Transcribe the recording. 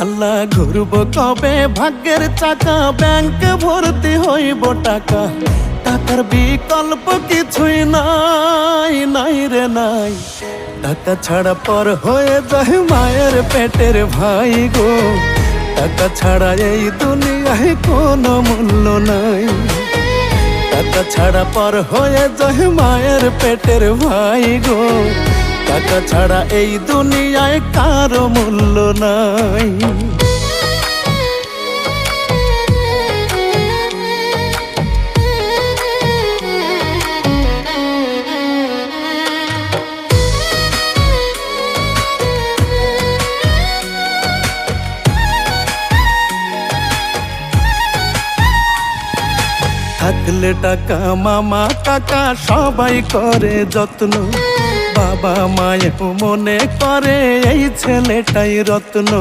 আল্লাহ ঘুরব কবে ভাগ্যের চাকা, ব্যাংক ভর্তি হইব টাকা, টাকার বিকল্প কিছুই নাই, নাই রে নাই। টাকা ছাড়া পর হয়ে যায় মায়ের পেটের ভাই গো, টাকা ছাড়া এই দুনিয়ায় কোনো মূল্য নাই। টাকা ছাড়া পর হয়ে যায় মায়ের পেটের ভাই গো, টাকা ছাড়া এই দুনিয়ায় কারো মূল্য নাই। থাকলে টাকা মামা কাকা সবাই করে যত্ন, বাবা মায়ের মনে করে এই ছেলেটাই রত্ন।